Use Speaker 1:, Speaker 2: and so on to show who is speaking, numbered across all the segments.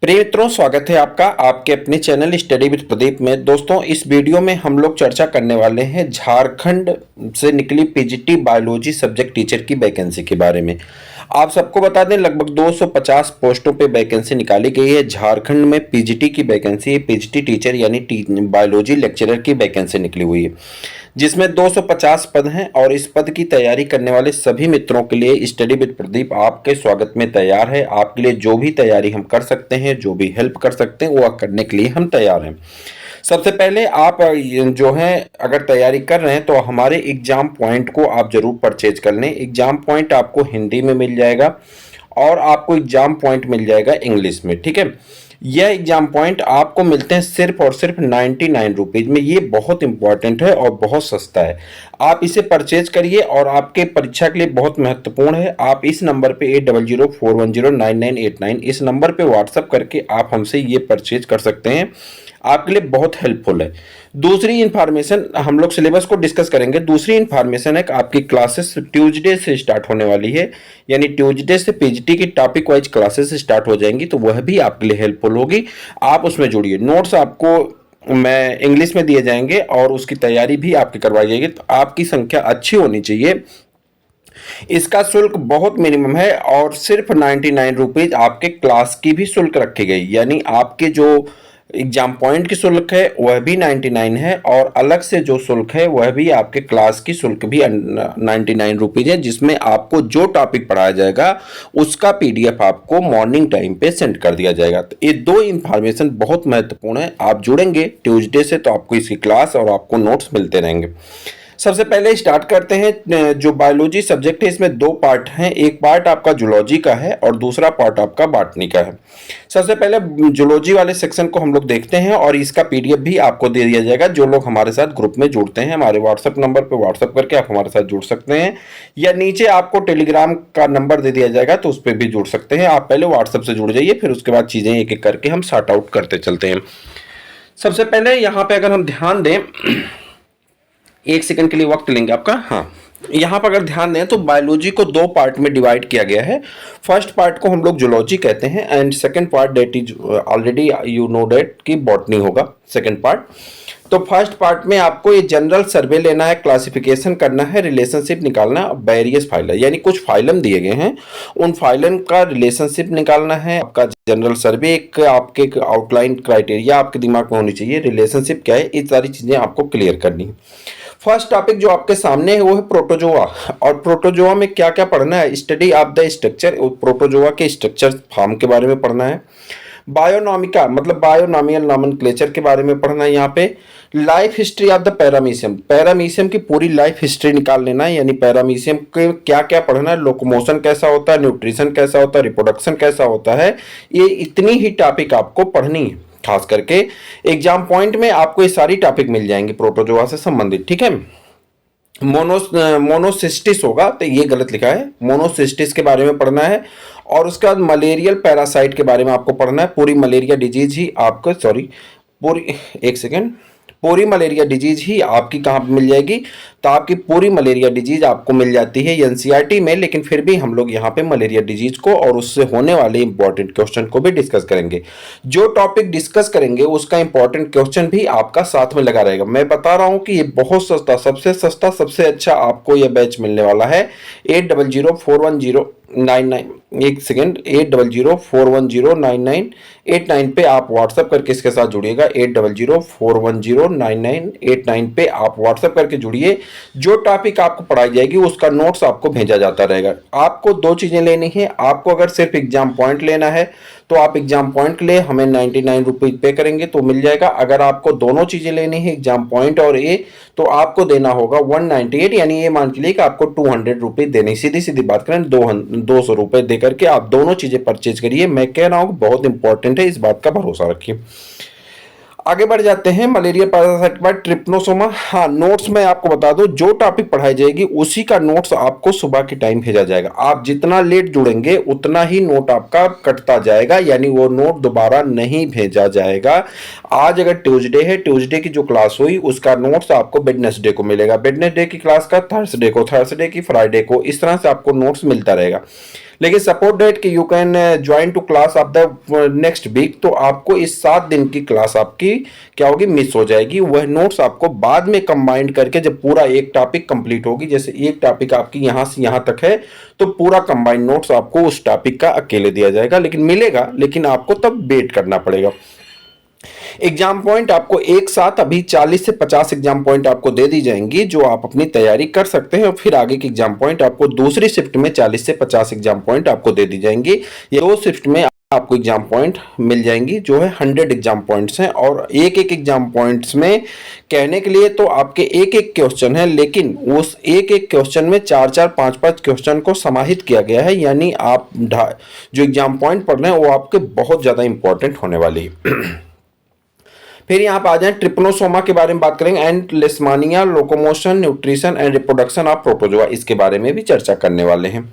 Speaker 1: प्रिय मित्रों, स्वागत है आपका आपके अपने चैनल स्टडी विद प्रदीप में। दोस्तों, इस वीडियो में हम लोग चर्चा करने वाले हैं झारखंड से निकली पीजीटी बायोलॉजी सब्जेक्ट टीचर की वैकेंसी के बारे में। आप सबको बता दें, लगभग 250 पोस्टों पे वैकेंसी निकाली गई है। झारखंड में पीजीटी की वैकेंसी है, पीजीटी टीचर यानी बायोलॉजी लेक्चरर की वैकेंसी निकली हुई है, जिसमें 250 पद हैं। और इस पद की तैयारी करने वाले सभी मित्रों के लिए स्टडी विद प्रदीप आपके स्वागत में तैयार है। आपके लिए जो भी तैयारी हम कर सकते हैं, जो भी हेल्प कर सकते हैं, वो करने के लिए हम तैयार हैं। सबसे पहले आप जो है अगर तैयारी कर रहे हैं तो हमारे एग्जाम पॉइंट को आप जरूर परचेज कर लें। एग्जाम पॉइंट आपको हिंदी में मिल जाएगा और आपको एग्जाम पॉइंट मिल जाएगा इंग्लिश में, ठीक है। यह एग्जाम पॉइंट आपको मिलते हैं सिर्फ और सिर्फ 99 रुपीज में। ये बहुत इंपॉर्टेंट है और बहुत सस्ता है। आप इसे परचेज करिए और आपके परीक्षा के लिए बहुत महत्वपूर्ण है। आप इस नंबर पे 8004109989 इस नंबर पे व्हाट्सएप करके आप हमसे ये परचेज कर सकते हैं। आपके लिए बहुत हेल्पफुल है। दूसरी इंफॉर्मेशन, हम लोग सिलेबस को डिस्कस करेंगे। दूसरी इंफॉर्मेशन है कि आपकी क्लासेस ट्यूसडे से स्टार्ट होने वाली है, यानी ट्यूसडे से पीजीटी की टॉपिक वाइज क्लासेस स्टार्ट हो जाएंगी, तो वह भी आपके लिए हेल्पफुल होगी। आप उसमें जुड़िए। नोट्स आपको मैं इंग्लिश में दिए जाएंगे और उसकी तैयारी भी आपकी करवाई जाएगी। तो आपकी संख्या अच्छी होनी चाहिए। इसका शुल्क बहुत मिनिमम है और सिर्फ 99 रुपीज आपके क्लास की भी शुल्क रखी गई, यानी आपके जो एग्जाम पॉइंट की शुल्क है वह भी 99 है और अलग से जो शुल्क है वह भी आपके क्लास की शुल्क भी 99 रुपीज है, जिसमें आपको जो टॉपिक पढ़ाया जाएगा उसका पीडीएफ आपको मॉर्निंग टाइम पे सेंड कर दिया जाएगा। तो ये दो इंफॉर्मेशन बहुत महत्वपूर्ण है। आप जुड़ेंगे ट्यूसडे से तो आपको इसकी क्लास और आपको नोट्स मिलते रहेंगे। सबसे पहले स्टार्ट करते हैं। जो बायोलॉजी सब्जेक्ट है इसमें दो पार्ट हैं। एक पार्ट आपका जूलॉजी का है और दूसरा पार्ट आपका बॉटनी का है। सबसे पहले जूलॉजी वाले सेक्शन को हम लोग देखते हैं और इसका पीडीएफ भी आपको दे दिया जाएगा। जो लोग हमारे साथ ग्रुप में जुड़ते हैं, हमारे व्हाट्सएप नंबर पर व्हाट्सएप करके आप हमारे साथ जुड़ सकते हैं, या नीचे आपको टेलीग्राम का नंबर दे दिया जाएगा तो उस पर भी जुड़ सकते हैं। आप पहले व्हाट्सएप से जुड़ जाइए, फिर उसके बाद चीज़ें एक एक करके हम सॉर्ट आउट करते चलते हैं। सबसे पहले यहाँ पे अगर हम ध्यान दें, एक सेकंड के लिए वक्त लेंगे आपका। हाँ, यहाँ पर अगर ध्यान दें तो बायोलॉजी को दो पार्ट में डिवाइड किया गया है। फर्स्ट पार्ट को हम लोग जूलॉजी कहते हैं and second part that is already you know that कि बॉटनी होगा सेकंड पार्ट। तो फर्स्ट पार्ट में आपको ये जनरल सर्वे लेना है, क्लासिफिकेशन करना है, रिलेशनशिप निकालना, वेरियस फाइलम, यानी कुछ फाइलम दिए गए हैं, उन फाइलम का रिलेशनशिप निकालना है। आपका जनरल सर्वे एक आपके आउटलाइन क्राइटेरिया आपके दिमाग में होनी चाहिए, रिलेशनशिप क्या है, ये सारी चीजें आपको क्लियर करनी है। फर्स्ट टॉपिक जो आपके सामने है वो है प्रोटोजोआ। और प्रोटोजोआ में क्या क्या पढ़ना है? Study of the structure, protozoa के स्ट्रक्चर फॉर्म के बारे में पढ़ना है। बायोनॉमिका मतलब बायोनॉमियल नॉमेनक्लेचर के बारे में पढ़ना है। यहाँ पे life history of the paramecium, paramecium की पूरी लाइफ हिस्ट्री निकाल लेना है, यानी पैरामीशियम के क्या क्या पढ़ना है, लोकोमोशन कैसा होता है, न्यूट्रिशन कैसा होता है, रिप्रोडक्शन कैसा होता है, ये इतनी ही टॉपिक आपको पढ़नी है। खास करके एग्जाम पॉइंट में आपको ये सारी टॉपिक मिल जाएंगे प्रोटोजोआ से संबंधित, ठीक है। मोनोसिस्टिस होगा तो ये गलत लिखा है, मोनोसिस्टिस के बारे में पढ़ना है। और उसके बाद मलेरियल पैरासाइट के बारे में आपको पढ़ना है। पूरी मलेरिया डिजीज ही आपको पूरी मलेरिया डिजीज ही आपकी कहाँ पे मिल जाएगी? तो आपकी पूरी मलेरिया डिजीज आपको मिल जाती है एनसीईआरटी में, लेकिन फिर भी हम लोग यहाँ पे मलेरिया डिजीज को और उससे होने वाले इंपॉर्टेंट क्वेश्चन को भी डिस्कस करेंगे। जो टॉपिक डिस्कस करेंगे उसका इंपॉर्टेंट क्वेश्चन भी आपका साथ में लगा रहेगा। मैं बता रहा हूँ कि ये बहुत सस्ता, सबसे अच्छा आपको यह बैच मिलने वाला है। 80041099 एक सेकेंड 8004109989 पे आप व्हाट्सएप करके इसके साथ जुड़िएगा। 8004109989 पे आप व्हाट्सएप करके जुड़िए। जो टॉपिक आपको पढ़ाई जाएगी उसका नोट्स आपको भेजा जाता रहेगा। आपको दो चीजें लेनी है। आपको अगर सिर्फ एग्जाम पॉइंट लेना है तो आप एग्जाम पॉइंट ले, हमें 99 रुपीज पे करेंगे तो मिल जाएगा। अगर आपको दोनों चीजें लेनी है, एग्जाम पॉइंट और ए, तो आपको देना होगा 198, यानी ये मान के लिए कि आपको 200 रुपीज देने। सीधी सीधी बात करें, 200 रुपए दे करके आप दोनों चीजें परचेज करिए। मैं कह रहा हूँ बहुत इंपॉर्टेंट है, इस बात का भरोसा रखिए। आगे बढ़ जाते हैं। मलेरिया पैरासाइट के बाद ट्रिप्नोसोमा। हाँ, नोट्स में आपको बता दूं, जो टॉपिक पढ़ाई जाएगी उसी का नोट्स आपको सुबह के टाइम भेजा जाएगा। आप जितना लेट जुड़ेंगे उतना ही नोट आपका कटता जाएगा, यानी वो नोट दोबारा नहीं भेजा जाएगा। आज अगर ट्यूसडे है, ट्यूसडे की जो क्लास हुई उसका नोट्स आपको वेडनेसडे को मिलेगा, वेडनेसडे की क्लास का थर्सडे को, थर्सडे की फ्राइडे को, इस तरह से आपको नोट्स मिलता रहेगा। लेकिन सपोज डेट कि you can join to class of the next week, तो आपको इस 7 दिन की क्लास आपकी क्या होगी, मिस हो जाएगी। वह नोट्स आपको बाद में कंबाइंड करके जब पूरा एक टॉपिक कंप्लीट होगी, जैसे एक टॉपिक आपकी यहाँ से यहाँ तक है, तो पूरा कंबाइंड नोट्स आपको उस टॉपिक का अकेले दिया जाएगा, लेकिन मिलेगा, लेकिन आपको तब वेट करना पड़ेगा। एग्जाम पॉइंट आपको एक साथ अभी 40 से 50 एग्जाम पॉइंट आपको दे दी जाएंगी, जो आप अपनी तैयारी कर सकते हैं, और फिर आगे की एग्जाम पॉइंट आपको दूसरी शिफ्ट में 40 से 50 एग्जाम पॉइंट आपको दे दी जाएंगी। ये दो शिफ्ट में आपको एग्जाम पॉइंट मिल जाएंगी, जो है 100 एग्जाम पॉइंट्स हैं। और एक एक एग्जाम पॉइंट्स में कहने के लिए तो आपके एक एक क्वेश्चन है, लेकिन उस एक एक क्वेश्चन में 4-4, 5-5 क्वेश्चन को समाहित किया गया है, यानी आप जो एग्जाम पॉइंट पढ़ रहे हैं वो आपके बहुत ज़्यादा इंपॉर्टेंट होने वाली है। फिर यहाँ पे आ जाए ट्रिपनोसोमा के बारे में बात करेंगे, and लेशमानिया, locomotion, nutrition and reproduction of protozoa, इसके बारे में भी चर्चा करने वाले हैं।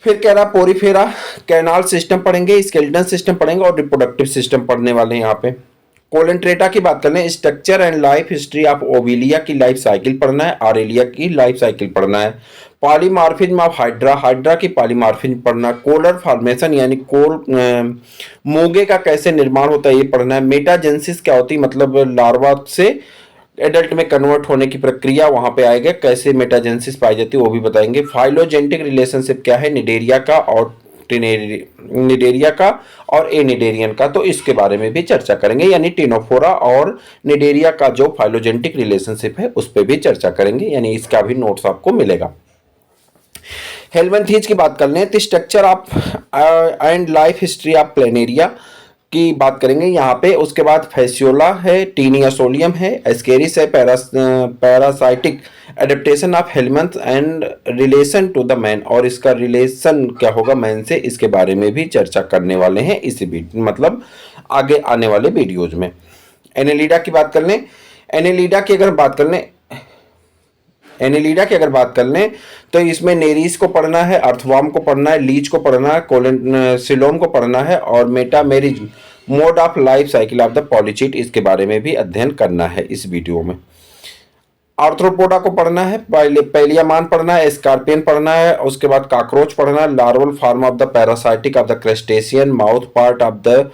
Speaker 1: फिर कह रहा पोरीफेरा, कैनाल सिस्टम पढ़ेंगे, स्केलेटन सिस्टम पढ़ेंगे और रिप्रोडक्टिव सिस्टम पढ़ने वाले हैं। यहाँ पे कोलेंट्रेटा की बात कर लें, structure and life history of Obelia की लाइफ साइकिल पढ़ना है, आरेलिया की लाइफ साइकिल पढ़ना है। पॉलीमार्फिज्म ऑफ हाइड्रा, हाइड्रा की पॉलीमार्फिज्म पढ़ना, कोलर फॉर्मेशन यानी मोगे का कैसे निर्माण होता है ये पढ़ना है। मेटाजेनेसिस क्या होती है, मतलब लार्वा से एडल्ट में कन्वर्ट होने की प्रक्रिया वहां पे आएगा, कैसे मेटाजेनेसिस पाई जाती है वो भी बताएंगे। फाइलोजेनेटिक रिलेशनशिप क्या है निडेरिया का और निडेरिया का और एनिडेरियन का, तो इसके बारे में भी चर्चा करेंगे, यानी टिनोफोरा और निडेरिया का जो फाइलोजेनेटिक रिलेशनशिप है उस पर भी चर्चा करेंगे, यानी इसका भी नोट्स आपको मिलेगा। हेल्मनथीज की बात कर लें तो structure of and life history of planaria की बात करेंगे यहाँ पे। उसके बाद फैसियोला है, टीनियासोलियम है, एस्केरिस है, parasitic adaptation of helminth and relation to the man, और इसका रिलेशन क्या होगा मैन से, इसके बारे में भी चर्चा करने वाले हैं इसी मतलब आगे आने वाले वीडियोज में। एनेलिडा की बात कर लें, एनेलिडा की अगर बात कर लें तो इसमें नेरीज को पढ़ना है, अर्थवार्म को पढ़ना है, लीच को पढ़ना है, सिलोम को पढ़ना है, और metamerism mode of life cycle of the polychaete, इसके बारे में भी अध्ययन करना है इस वीडियो में। आर्थ्रोपोडा को पढ़ना है, पैलियामान पढ़ना है, स्कॉर्पियन पढ़ना है, उसके बाद कॉकरोच पढ़ना है, larval form of the parasitic of the crustacean, mouth part of the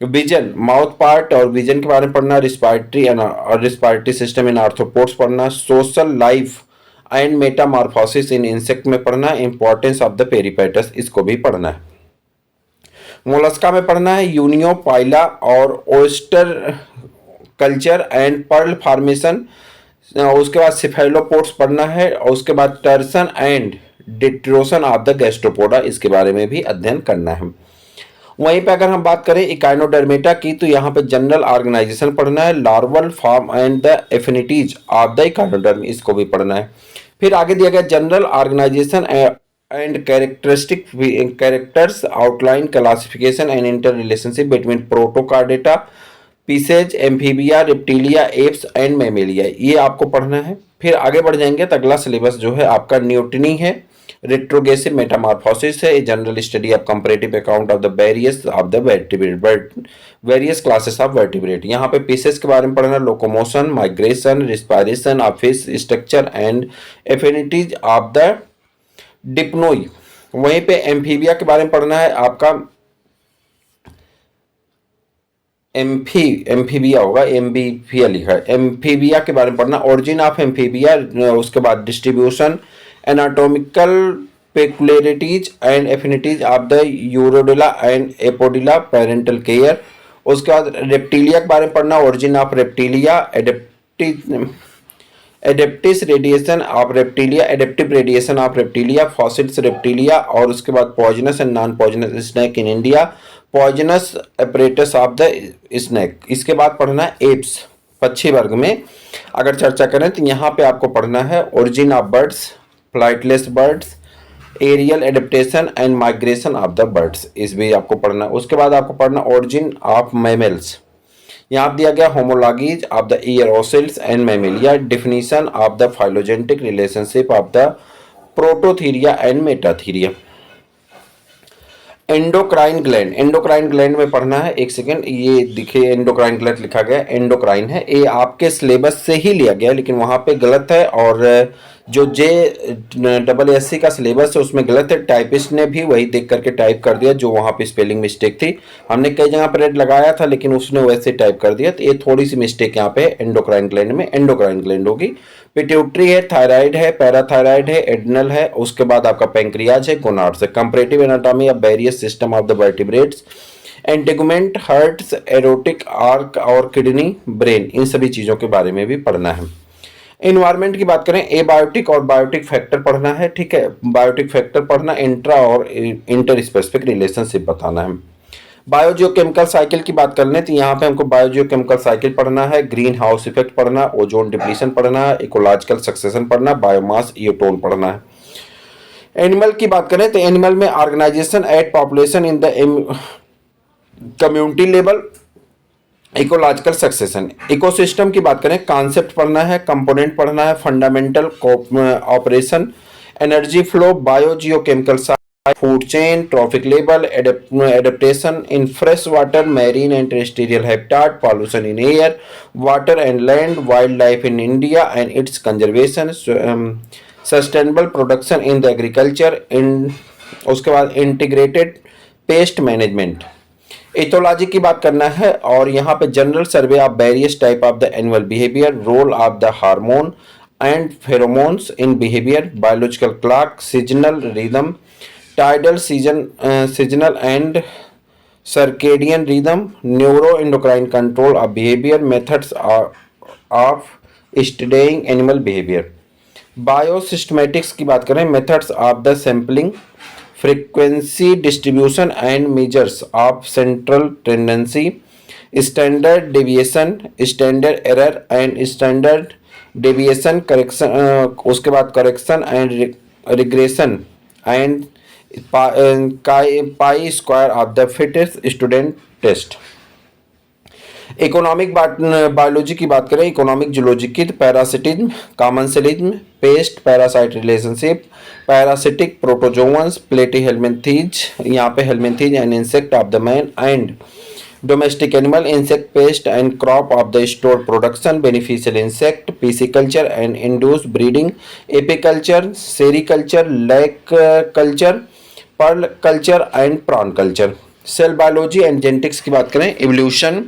Speaker 1: vision, mouth part और विजन के बारे में पढ़ना, रिस्पायरेटरी सिस्टम इन आर्थ्रोपोड्स पढ़ना, social life and Metamorphosis in insect में पढ़ना, इंपॉर्टेंस ऑफ द पेरिपेटस, इसको भी पढ़ना है। मोलस्का में पढ़ना है यूनियोपाइला और oyster culture and pearl formation, उसके बाद सिफेलोपोड्स पढ़ना है, और उसके बाद टर्सन एंड डिट्रोसन ऑफ द गैस्ट्रोपोडा, इसके बारे में भी अध्ययन करना है। वहीं पे अगर हम बात करें इकाइनोडर्मेटा की, तो यहाँ पे जनरल ऑर्गेनाइजेशन पढ़ना है, larval form and the affinities of the echinoderm, इसको भी पढ़ना है। फिर आगे दिया गया general organization and characters, outline, classification and inter relationship between protochordata, Pisces, amphibia, reptilia, apes and mammalia, ये आपको पढ़ना है। फिर आगे बढ़ जाएंगे तो अगला सिलेबस जो है आपका न्यूटनी है, रेट्रोगेसिव मेटामॉर्फोसिस है, general study of comparative account of the various classes of vertebrate, यहाँ पे पीसेस के बारे में पढ़ना, locomotion, migration, respiration of fish, structure and affinities of the Dipnoi. वहीं पे एम्फीबिया के बारे में पढ़ना है आपका, एम्फीबिया होगा, एम्फीबिया लिखा है, एम्फीबिया के बारे में पढ़ना, ओरिजिन ऑफ एम्फीबिया, उसके बाद distribution, anatomical peculiarities and affinities of the Urodela and Apoda, parental care. उसके बाद रेप्टिलिया के बारे में पढ़ना, origin of reptilia, adaptive radiation of reptilia, adaptive radiation of reptilia, fossils reptilia, और उसके बाद poisonous and non poisonous snake in India, poisonous apparatus of the snake. इसके बाद पढ़ना है एप्स, पक्षी वर्ग में अगर चर्चा करें तो यहाँ पे आपको पढ़ना है origin of birds, flightless birds, aerial adaptation and migration of the birds, इस भी आपको पढ़ना। उसके बाद आपको पढ़ना ओरिजिन ऑफ मैमल्स, यहाँ दिया गया homologies of the ear ossicles and mammalia, definition of the phylogenetic relationship of the Prototheria and Metatheria. Endocrine gland, endocrine gland में पढ़ना है, एक सेकेंड, ये दिखे एंडोक्राइन ग्लैंड लिखा गया, एंडोक्राइन है, ये आपके सिलेबस से ही लिया गया लेकिन वहाँ पे गलत है, और जो JSS का सिलेबस है उसमें गलत है, टाइपिस्ट ने भी वही देख करके टाइप कर दिया जो वहाँ पे स्पेलिंग मिस्टेक थी। हमने कई जगह पर रेड लगाया था लेकिन उसने वैसे टाइप कर दिया, तो ये थोड़ी सी मिस्टेक यहाँ पे एंडोक्राइन ग्लैंड में एंडोक्राइन ग्लैंड होगी। पिट्यूटरी है, थायराइड है, पैराथायराइड है, एड्रिनल है, उसके बाद आपका पैंक्रियाज है, गोनाड्स है। Comparative anatomy of various system of the vertebrates, integument, hearts, aortic arch और किडनी, ब्रेन, इन सभी चीजों के बारे में भी पढ़ना है। इन्वायरमेंट की बात करें, एबायोटिक और बायोटिक फैक्टर पढ़ना है, ठीक है। बायोटिक फैक्टर पढ़ना, इंट्रा और इंटर स्पेसिफिक रिलेशनशिप बताना है। बायोजियोकेमिकल साइकिल की बात कर लें तो यहाँ पे हमको बायोजियोकेमिकल साइकिल पढ़ना है, ग्रीन हाउस इफेक्ट पढ़ना, ओजोन डिप्लीशन पढ़ना है, इकोलॉजिकल सक्सेशन पढ़ना, बायोमास इयोटोन पढ़ना है। एनिमल की बात करें तो एनिमल में organisation at population in the community level, ecological succession. Ecosystem की बात करें, कॉन्सेप्ट पढ़ना है, कंपोनेंट पढ़ना है, fundamental operation, energy flow, biogeochemical food chain, trophic level, adaptation in fresh water, marine and terrestrial habitat, pollution in air, water and land, wild life in India and its conservation, sustainable production in the agriculture, इन उसके बाद integrated pest management. Ethology की बात करना है और यहाँ पे general survey of various type of the animal behaviour, role of the hormone and pheromones in behaviour, biological clock, seasonal rhythm, tidal seasonal and circadian rhythm, neuro endocrine control of behaviour, methods of studying animal behaviour. Biosystematics की बात करें, methods of the sampling, frequency distribution and measures of central tendency, standard deviation, standard error and standard deviation correction, उसके बाद correction and regression and pi square of the fittest student test। Economic biology की बात करें, economic zoology की, parasitism, commensalism, pest parasite relationship, parasitic protozoans, platyhelminthes, यहाँ पे helminthes and insect of the man and domestic animal, insect pest and crop of the store production, beneficial insect, pisciculture and induce breeding, apiculture, sericulture, lac culture, pearl culture and prawn culture. Cell biology and genetics की बात करें, evolution,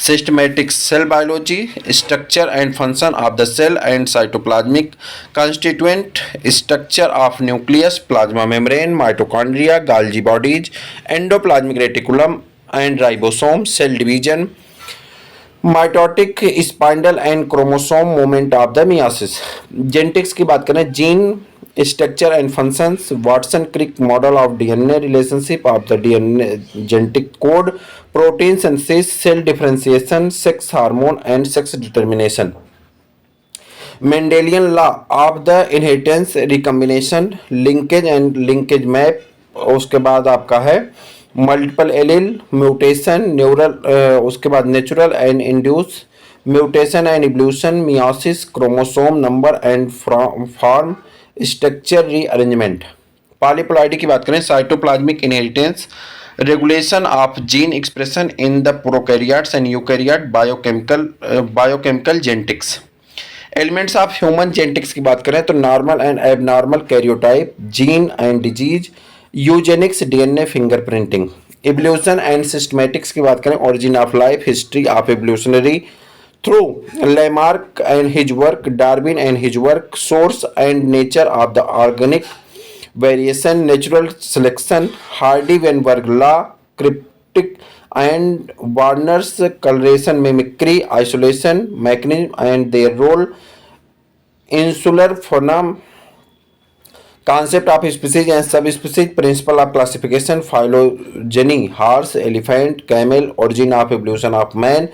Speaker 1: systematic cell biology, structure and function of the cell and cytoplasmic constituent, structure of nucleus, plasma membrane, mitochondria, Golgi bodies, endoplasmic reticulum and ribosome, cell division, mitotic spindle and chromosome movement of the meiosis. Genetics की बात करें, gene structure and functions, Watson Crick model of DNA, relationship of the DNA genetic code, protein synthesis, cell differentiation, sex hormone and sex determination, Mendelian law of the inheritance, recombination, linkage and linkage map, उसके बाद आपका है multiple allele, mutation, neural, उसके बाद natural and induce mutation and evolution, meiosis, chromosome number and form, structure rearrangement. Polyploidy की बात करें, cytoplasmic inheritance, regulation of gene expression in the prokaryotes and eukaryote, biochemical genetics. Elements of human genetics की बात करें तो normal and abnormal karyotype, gene and disease, eugenics, DNA fingerprinting. Evolution and systematics की बात करें, origin of life, history of evolutionary through Lamarck and his work, Darwin and his work, source and nature of the organic variation, natural selection, Hardy-Weinberg law, cryptic and Warner's coloration, mimicry, isolation mechanism and their role, insular phenomenon, concept of species and subspecies, principle of classification, phylogeny, horse, elephant, camel, origin of evolution of man,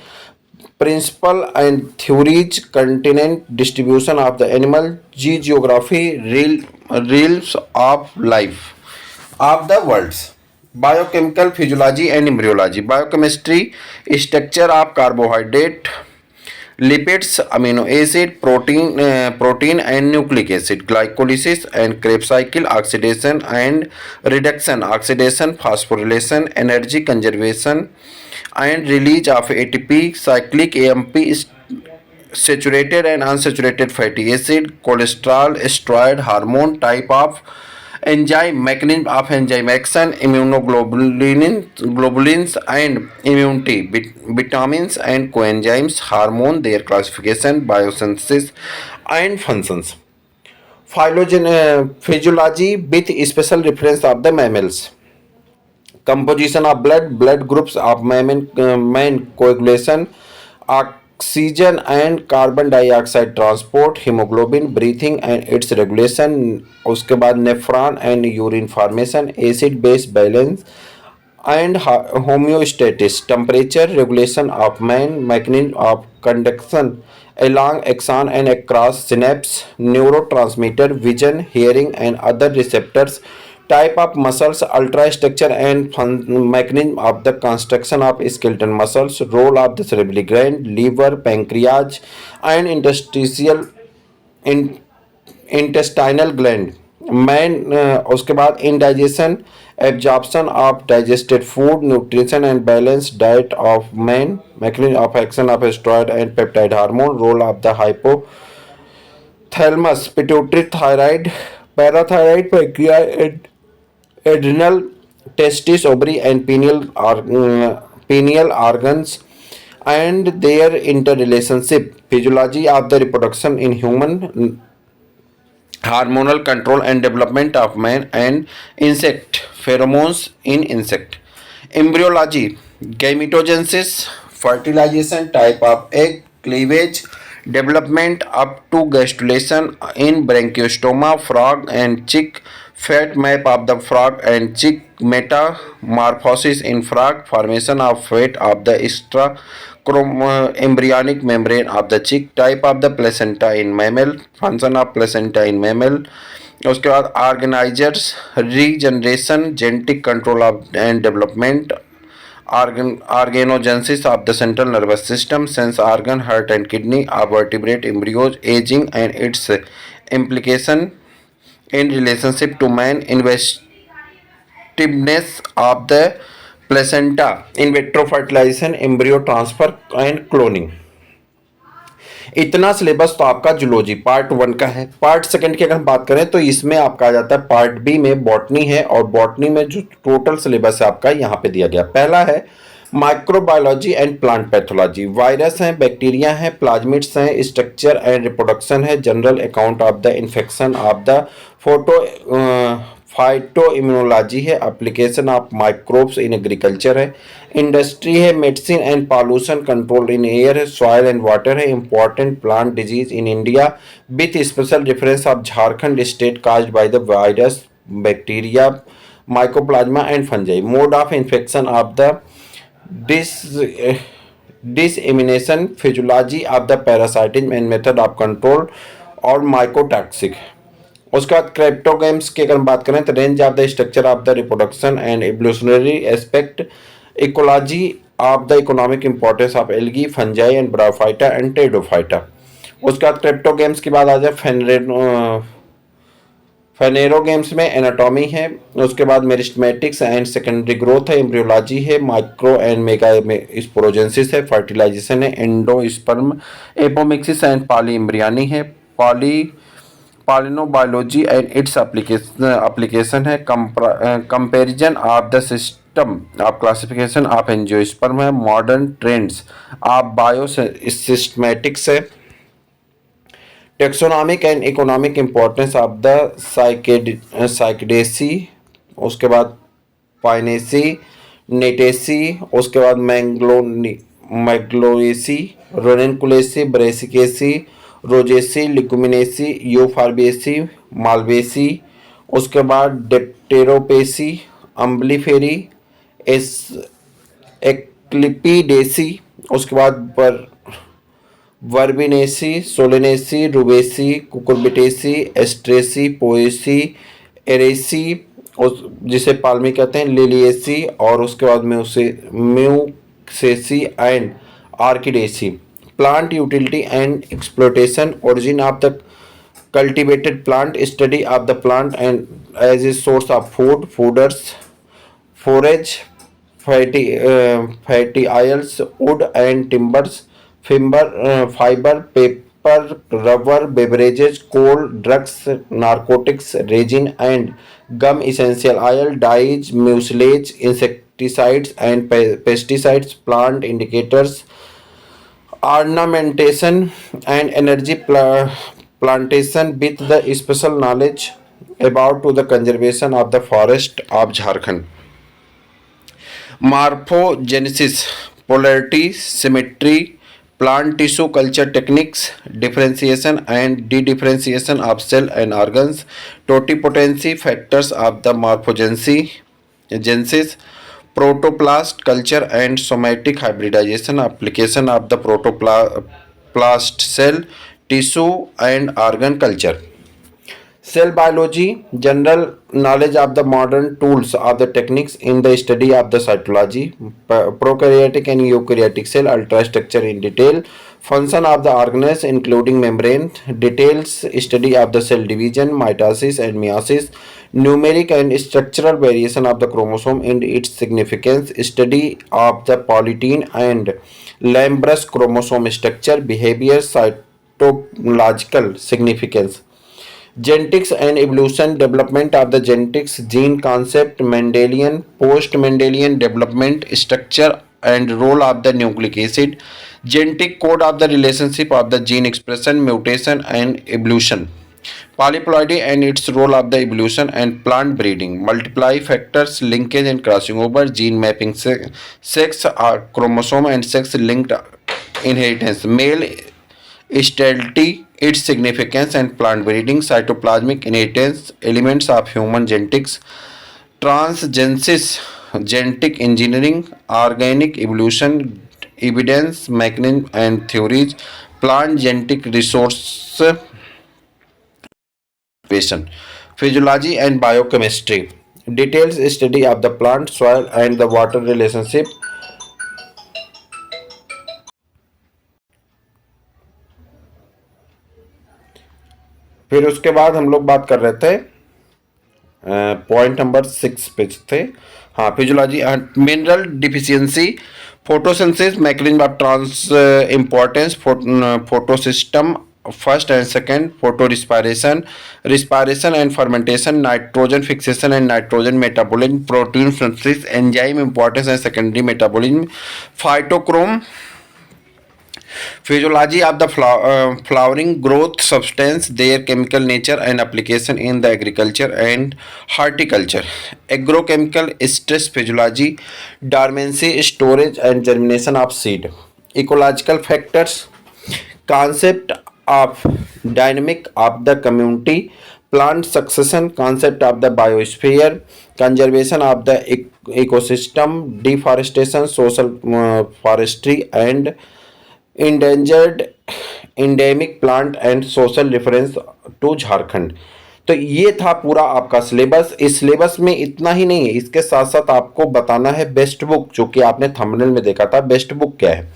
Speaker 1: principle and theories, continent distribution of the animal, geography, realms of life of the worlds, biochemical physiology and embryology, biochemistry, structure of carbohydrate, lipids, amino acid, protein and nucleic acid, glycolysis and Krebs cycle, oxidation and reduction, oxidation, phosphorylation, energy conservation and release of ATP, cyclic AMP saturated and unsaturated fatty acid, cholesterol, steroid, hormone, type of enzyme, mechanism of enzyme action, globulins and immunity, vitamins and coenzymes, hormone, their classification, biosynthesis and functions. Physiology with special reference of the mammals. Composition of blood groups of main coagulation, oxygen and carbon dioxide transport, hemoglobin, breathing and its regulation. उसके बाद nephron and urine formation, acid base balance and homeostasis, temperature regulation of mechanism of conduction along axon and across synapse, neurotransmitter, vision, hearing and other receptors, type of muscles, ultrastructure and mechanism of the construction of skeletal muscles, role of the cerebral gland, liver, pancreas and intestinal gland man, उसके बाद indigestion, absorption of digested food, nutrition and balance diet of man, mechanism of action of steroid and peptide hormone, role of the hypothalamus, pituitary, thyroid, parathyroid, pancreas, adrenal, testis, ovary and pineal organs and their interrelationship. Physiology of the reproduction in human, hormonal control and development of man and insect, pheromones in insect. Embryology, gametogenesis, fertilization, type of egg, cleavage, development up to gastrulation in branchiostoma, frog and chick, fat map of the frog and chick, metamorphosis in frog, formation of fat of the extra embryonic membrane of the chick, type of the placenta in mammal, function of placenta in mammal. उसके बाद organisers, regeneration, genetic control of and development, organogenesis of the central nervous system, sense organ, heart and kidney, of vertebrate embryos, aging and its implication in relationship to man, inventiveness of the placenta, in vitro fertilization, embryo transfer and cloning. इतना syllabus तो आपका zoology part 1 का है। Part 2 की अगर हम बात करें तो इसमें आपका आ जाता है पार्ट बी में बॉटनी है, और बॉटनी में जो टोटल सिलेबस है आपका यहाँ पे दिया गया। पहला है microbiology and plant pathology, virus हैं, बैक्टीरिया हैं, प्लाज्मिड्स हैं, स्ट्रक्चर एंड रिप्रोडक्शन है, general account of the infection of the phyto immunology है, application of microbes in agriculture है, इंडस्ट्री है, medicine and pollution control in air है, soil and water है, important plant disease in India with special reference of Jharkhand state caused by the virus, bacteria, mycoplasma and fungi, mode of infection of the dissemination, physiology of the parasitism and method of control और mycotoxic. उसके बाद cryptogams की अगर हम बात करें तो range of the structure of the reproduction and evolutionary aspect, ecology of the economic importance of algae, fungi and bryophyta and pteridophyta. उसके बाद क्रिप्टोगेम्स की बात आ जाए फेनेरोगेम्स में एनाटॉमी है, उसके बाद मेरिस्टेमेटिक्स एंड सेकेंडरी ग्रोथ है, एम्ब्रियोलॉजी है, माइक्रो एंड मेगा स्पोरोजेंसिस है, फर्टिलाइजेशन है, endosperm, apomixis and poly embryony है, पॉलिनोबायोलॉजी एंड इट्स एप्लीकेशन है, comparison of the system of classification of angiosperm है, मॉडर्न ट्रेंड्स ऑफ बायोसिस्टेमेटिक्स है, taxonomic and economic importance of the cycadaceae, उसके बाद pinaceae, gnetaceae, उसके बाद magnoliaceae, ranunculaceae, brassicaceae, rosaceae, leguminosae, euphorbiaceae, malvaceae, उसके बाद dipterocarpaceae, umbelliferae, asclepiadaceae, उसके बाद वर्बिनेसी, solanaceae, rubiaceae, cucurbitaceae, asteraceae, poaceae, araceae, जिसे पाल्मी कहते हैं, लिलिएसी, और उसके बाद musaceae and orchidaceae. Plant utility and exploitation, origin of the cultivated plant, study of the plant and as a source of food, fodders, forage, fatty oils, wood and timbers, fibre, paper, rubber, beverages, coal, drugs, narcotics, resin and gum, essential oil, dyes, mucilage, insecticides and pesticides, plant indicators, ornamentation and energy plantation with the special knowledge about to the conservation of the forest of Jharkhand. Morphogenesis, polarity, symmetry, plant tissue culture techniques, differentiation and de-differentiation of cell and organs, totipotency factors of the morphogenesis, protoplast culture and somatic hybridization, application of the protoplast cell, tissue and organ culture. Cell biology, general knowledge of the modern tools of the techniques in the study of the cytology, prokaryotic and eukaryotic cell ultrastructure in detail, function of the organelles including membrane, details study of the cell division, mitosis and meiosis, numeric and structural variation of the chromosome and its significance, study of the polytene and Lambrus chromosome structure, behavior, cytological significance. Genetics and evolution, development of the genetics, gene concept, Mendelian, post-Mendelian development, structure and role of the nucleic acid, genetic code of the relationship of the gene expression, mutation and evolution, polyploidy and its role of the evolution and plant breeding, multiply factors, linkage and crossing over, gene mapping, sex, chromosome and sex linked inheritance, male sterility, its significance and plant breeding, cytoplasmic inheritance, elements of human genetics, transgenesis, genetic engineering, organic evolution, evidence, mechanism and theories, plant genetic resource patient, physiology and biochemistry, details study of the plant, soil and the water relationship, फिर उसके बाद हम लोग बात कर रहे थे point number 6 पे थे। हाँ, physiology, mineral deficiency, photosynthesis, mechanism of trans importance, photosystem first and second, photo respiration and fermentation, nitrogen fixation and nitrogen metabolism, protein synthesis, enzyme importance and secondary metabolism, phytochrome, physiology of the flowering growth substance, their chemical nature and application in the agriculture and horticulture, agrochemical stress physiology, dormancy, storage and germination of seed, ecological factors, concept of dynamic of the community, plant succession, concept of the biosphere, conservation of the ecosystem, deforestation, social forestry and endangered endemic plant and social reference to Jharkhand. तो ये था पूरा आपका syllabus. इस syllabus में इतना ही नहीं है, इसके साथ साथ आपको बताना है बेस्ट बुक, जो कि आपने थंबनेल में देखा था बेस्ट बुक क्या है।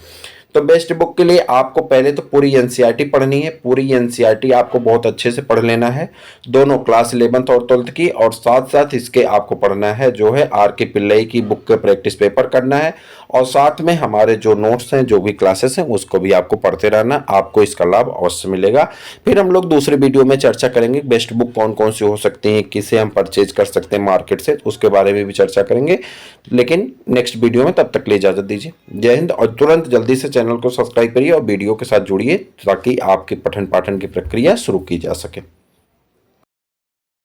Speaker 1: तो बेस्ट बुक के लिए आपको पहले तो पूरी एनसीईआरटी पढ़नी है। पूरी एनसीईआरटी आपको बहुत अच्छे से पढ़ लेना है, दोनों क्लास 11th और 12th की, और साथ साथ इसके आपको पढ़ना है जो है आर के पिल्लई की बुक के प्रैक्टिस पेपर करना है, और साथ में हमारे जो नोट्स हैं, जो भी क्लासेस हैं, उसको भी आपको पढ़ते रहना। आपको इसका लाभ अवश्य मिलेगा। फिर हम लोग दूसरे वीडियो में चर्चा करेंगे बेस्ट बुक कौन कौन सी हो सकती हैं, किसे हम परचेज कर सकते हैं मार्केट से, उसके बारे में भी चर्चा करेंगे, लेकिन नेक्स्ट वीडियो में। तब तक के लिए इजाजत दीजिए। जय हिंद। और तुरंत जल्दी से चैनल को सब्सक्राइब करिए और वीडियो के साथ जुड़िए, ताकि आपके पठन पाठन की प्रक्रिया शुरू की जा सके।